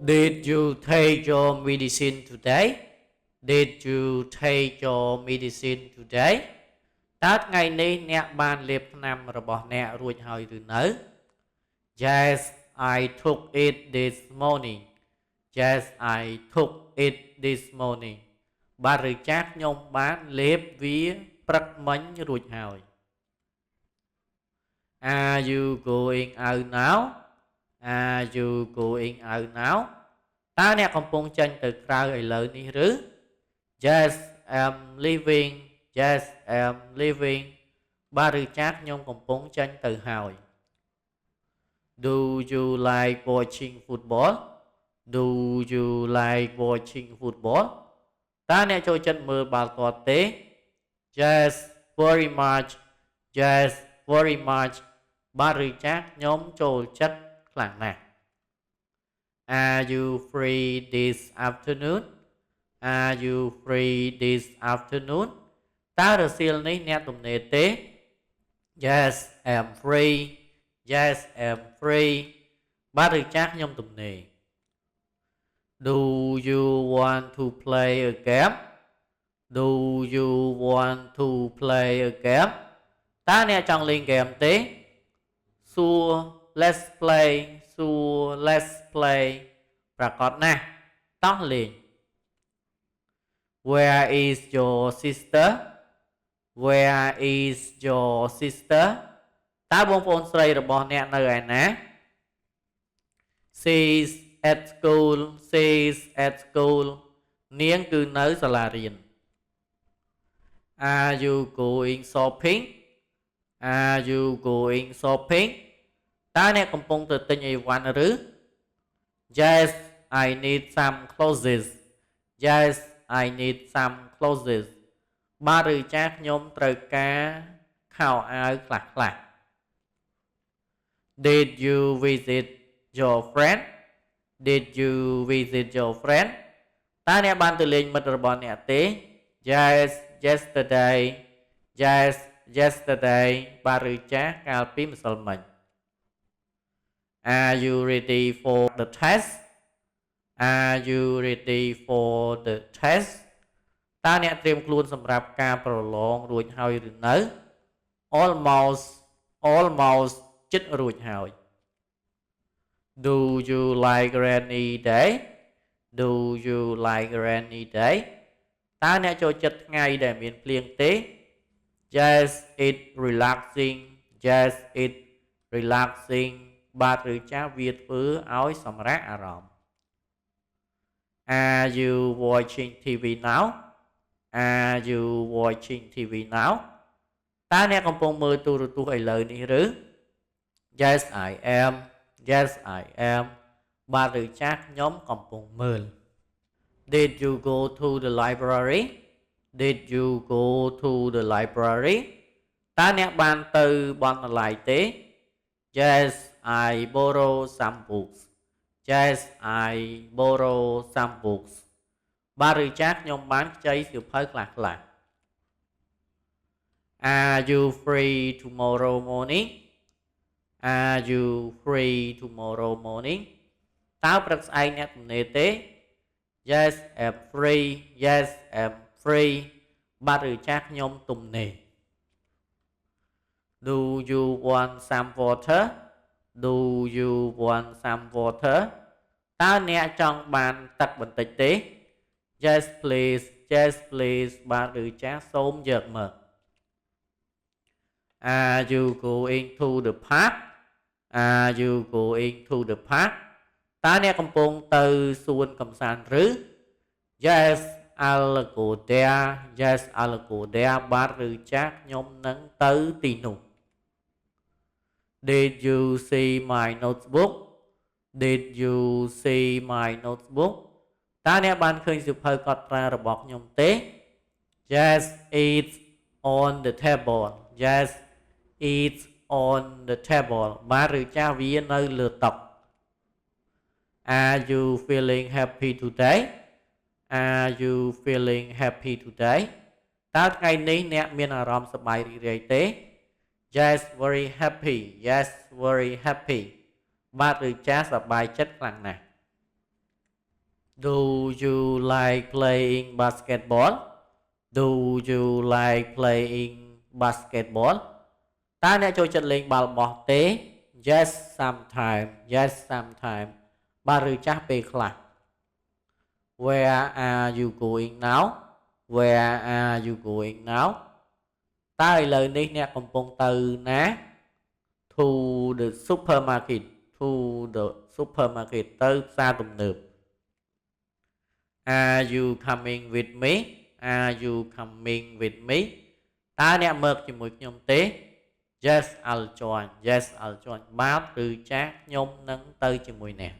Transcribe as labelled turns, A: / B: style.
A: Did you take your medicine today? Did you take your medicine today? តើថ្ងៃនេះអ្នកបានលេបថ្នាំរបស់អ្នករួចហើយឬនៅ Yes, I took it this morning. Yes, I took it this morning. បាទឬចាស់ខ្ញុំបានលេបវាព្រឹកមិញរួចហើយ Are you going out now? Are you going out now? តើអ្នកកំពុងចេញទៅក្រៅឥឡូវនេះឬ Yes, I'm leaving. Yes, I'm leaving. បាទឬចាស់ខ្ញុំកំពុងចេញទៅហើយ Do you like watching football? Do you like watching football? តើអ្នកចូលចិត្តមើលបាល់ទាត់ទេ Yes, very much. Yes, very much. បាទឬចាស់ខ្ញុំចូលចិត្តខ្លាំងណាស់ Are you free this afternoon? Are you free this afternoon? តើរសៀលនេះអ្នកទំនេរទេ Yes, I'm free. Yes, I'm free. បាទឬចាស់ខ្ញុំទំនេរ Do you want to play a game? Do you want to play a game? តើអ្នកចង់លេងហ្គេមទេសួរ Let's play. សួរ Let's play. ប្រកបណាស់តោះលេង Where is your sister? Where is your sister? តើបងប្អូនស្រីរបស់អ្នកនៅឯណា She's at school. She's at school. នាងគឺនៅសាលារៀន Are you going shopping? Are you going shopping? តើអ្នកកំពុងទៅទិញអីវ៉ាន់ឬ Yes, I need some clothes. Yes, I need some clothes. បាទឬចាស់ខ្ញុំត្រូវការខោអាវខ្លះ Did you visit your friend? Did you visit your friend? តើអ្នកបានទៅលេងមិត្តរបស់អ្នកទេ Yes, yesterday. Yes, yesterday. បាទឬចាស់កាលពីម្សិលមិញ Are you ready for the test? Are you ready for the test? តើអ្នកត្រៀមខ្លួនសម្រាប់ការប្រឡងរួចហើយឬនៅ Almost ជិតរួចហើយ Do you like rainy day? Do you like rainy day? តើអ្នកចូលចិត្តថ្ងៃដែលមានភ្លៀងទេ Yes, it's relaxing. Yes, it's relaxing. បាទឬចាស់វាធ្វើឲ្យសម្រាកអារម្មណ៍ Are you watching TV now? Are you watching TV now? តើអ្នកកំពុងមើលទូរទស្សន៍ឥឡូវនេះឬ Yes, I am. Yes, I am. បាទឬចាស់ខ្ញុំកំពុងមើល Did you go to the library? Did you go to the library? តើអ្នកបានទៅបណ្ណាល័យទេ Yes, I borrow some books. Yes, I borrow some books. បាទឬចាស់ខ្ញុំបានខ្ចីសៀវភៅខ្លះ Are you free tomorrow morning? Are you free tomorrow morning? តើព្រឹកស្អែកអ្នកទំនេរទេ Yes, I'm free. Yes, I'm free. បាទឬចាស់ខ្ញុំទំនេរ Do you want some water? Do you want some water? តើអ្នកចង់បានទឹកបន្តិចទេ Yes, please. Yes, please. បាទឬចាស់សូមយកមក Are you going to the park? Are you going to the park? តើអ្នកកំពុងទៅសួនកំសាន្តឬ Yes, I'll go there. Yes, I'll go there. បាទឬចាស់ខ្ញុំនឹងទៅទីនោះ Did you see my notebook? Did you see my notebook? តើអ្នកបានឃើញសៀវភៅកត់ត្រារបស់ខ្ញុំទេ Yes, it's on the table. Yes, it's on the table. បាទឬចាស់វានៅលើតុ Are you feeling happy today? Are you feeling happy today? តើថ្ងៃនេះអ្នកមានអារម្មណ៍សប្បាយរីករាយទេ Yes, very happy. Yes, very happy. បាទឬចាស់សប្បាយចិត្តខ្លាំងណាស់ Do you like playing basketball Do you like playing basketball តើអ្នកចូលចិត្តលេងបាល់បោះទេ Yes sometimes Yes sometimes បាទឬចាស់ពេលខ្លះ Where are you going now Where are you going now តើឥឡូវនេះអ្នកកំពុងទៅណា To the supermarket To the supermarket ទៅផ្សារទំនើប Are you coming with me Are you coming with me តើអ្នកមកជាមួយខ្ញុំទេ Yes I'll join Yes I'll join បាទឬចាស់ខ្ញុំនឹងទៅជាមួយអ្នក